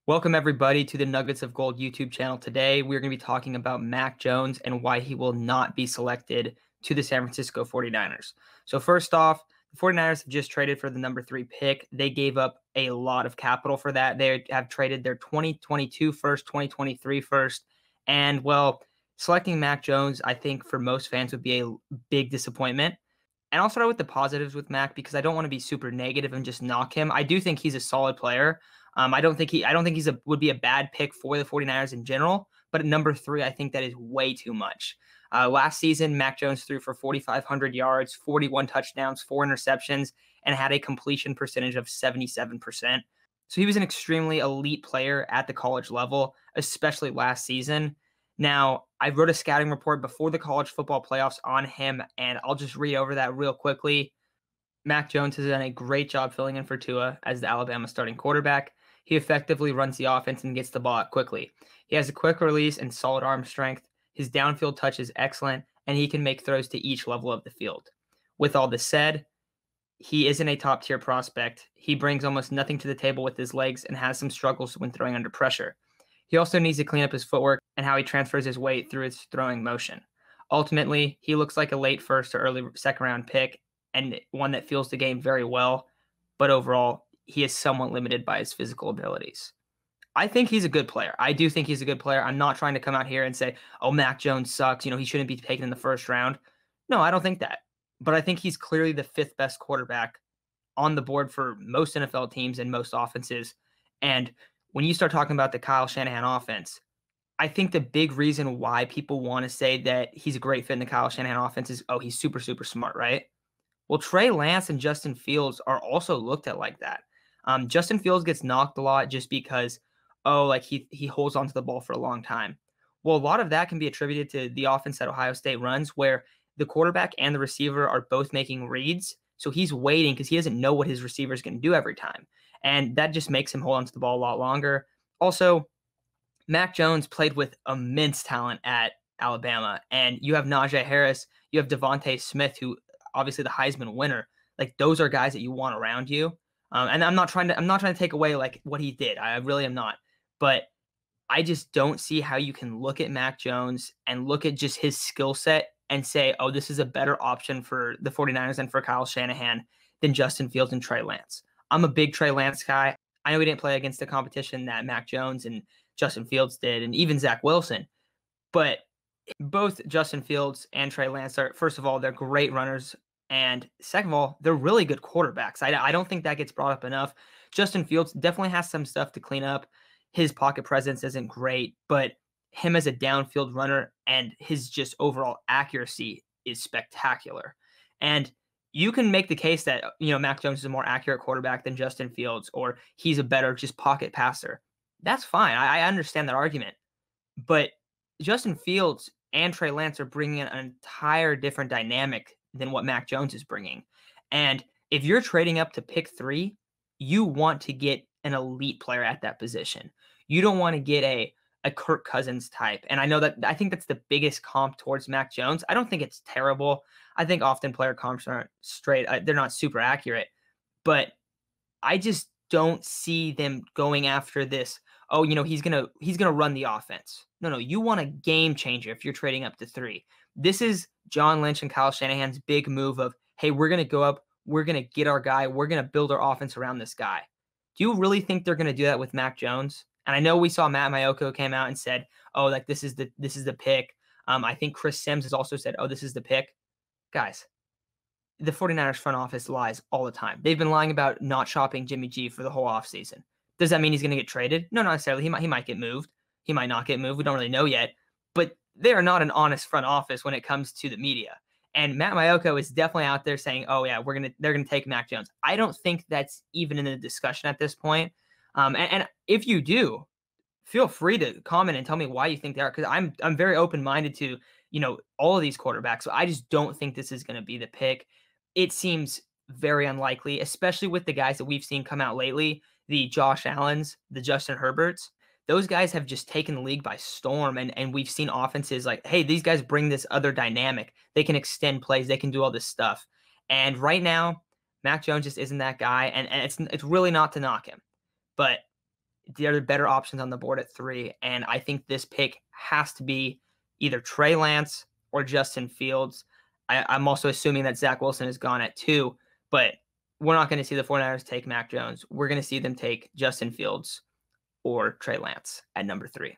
Welcome, everybody, to the Nuggets of Gold YouTube channel. Today, we're going to be talking about Mac Jones and why he will not be selected to the San Francisco 49ers. So first off, the 49ers have just traded for the number 3 pick. They gave up a lot of capital for that. They have traded their 2022 first, 2023 first, and, well, selecting Mac Jones, I think, for most fans would be a big disappointment. And I'll start with the positives with Mac because I don't want to be super negative and just knock him. I do think he's a solid player. I don't think he's would be a bad pick for the 49ers in general, but at number 3, I think that is way too much. Last season, Mac Jones threw for 4,500 yards, 41 touchdowns, 4 interceptions, and had a completion percentage of 77%. So he was an extremely elite player at the college level, especially last season. Now, I wrote a scouting report before the college football playoffs on him, and I'll just read over that real quickly. Mac Jones has done a great job filling in for Tua as the Alabama starting quarterback. He effectively runs the offense and gets the ball out quickly. He has a quick release and solid arm strength. His downfield touch is excellent, and he can make throws to each level of the field. With all this said, he isn't a top-tier prospect. He brings almost nothing to the table with his legs and has some struggles when throwing under pressure. He also needs to clean up his footwork and how he transfers his weight through his throwing motion. Ultimately, he looks like a late first or early second-round pick and one that feels the game very well, but overall, he is somewhat limited by his physical abilities. I think he's a good player. I do think he's a good player. I'm not trying to come out here and say, oh, Mac Jones sucks. He shouldn't be taken in the first round. No, I don't think that. But I think he's clearly the 5th best quarterback on the board for most NFL teams and most offenses. And when you start talking about the Kyle Shanahan offense, I think the big reason why people want to say that he's a great fit in the Kyle Shanahan offense is, oh, he's super, super smart, right? Well, Trey Lance and Justin Fields are also looked at like that. Justin Fields gets knocked a lot just because, like he holds onto the ball for a long time. Well, a lot of that can be attributed to the offense that Ohio State runs, where the quarterback and the receiver are both making reads. So he's waiting because he doesn't know what his receiver is going to do every time. And that just makes him hold onto the ball a lot longer. Also, Mac Jones played with immense talent at Alabama. And you have Najee Harris, you have Devontae Smith, who obviously the Heisman winner. Like, those are guys that you want around you. And I'm not trying to take away like what he did. I really am not. But I just don't see how you can look at Mac Jones and look at just his skill set and say, oh, this is a better option for the 49ers and for Kyle Shanahan than Justin Fields and Trey Lance. I'm a big Trey Lance guy. I know he didn't play against the competition that Mac Jones and Justin Fields did, and even Zach Wilson. But both Justin Fields and Trey Lance are, first of all, they're great runners. And second of all, they're really good quarterbacks. I don't think that gets brought up enough. Justin Fields definitely has some stuff to clean up. His pocket presence isn't great, but him as a downfield runner and his just overall accuracy is spectacular. And you can make the case that, Mac Jones is a more accurate quarterback than Justin Fields, or he's a better just pocket passer. That's fine. I understand that argument. But Justin Fields and Trey Lance are bringing an entire different dynamic than what Mac Jones is bringing. And if you're trading up to pick 3, you want to get an elite player at that position. You don't want to get a Kirk Cousins type. And I think that's the biggest comp towards Mac Jones. I don't think it's terrible. I think often player comps aren't straight. They're not super accurate. But I just don't see them going after this. Oh, he's gonna run the offense. No, you want a game changer if you're trading up to 3. This is John Lynch and Kyle Shanahan's big move of, hey, we're gonna go up, we're gonna get our guy, we're gonna build our offense around this guy. Do you really think they're gonna do that with Mac Jones? And I know we saw Matt Maiocco came out and said, oh, like this is the pick. I think Chris Sims has also said, oh, this is the pick. Guys, the 49ers front office lies all the time. They've been lying about not shopping Jimmy G for the whole offseason. Does that mean he's going to get traded? No, not necessarily. He might get moved. He might not get moved. We don't really know yet. But they are not an honest front office when it comes to the media. And Matt Maiocco is definitely out there saying, oh, yeah, they're gonna take Mac Jones. I don't think that's even in the discussion at this point. And if you do, feel free to comment and tell me why you think they are, because I'm very open-minded to, all of these quarterbacks. So I just don't think this is going to be the pick. It seems very unlikely, especially with the guys that we've seen come out lately, the Josh Allens, the Justin Herberts. Those guys have just taken the league by storm, and we've seen offenses like, hey, these guys bring this other dynamic. They can extend plays. They can do all this stuff. And right now, Mac Jones just isn't that guy, and it's really not to knock him. But There are better options on the board at 3. And I think this pick has to be either Trey Lance or Justin Fields. I'm also assuming that Zach Wilson is gone at 2, but we're not going to see the 49ers take Mac Jones. We're going to see them take Justin Fields or Trey Lance at number 3.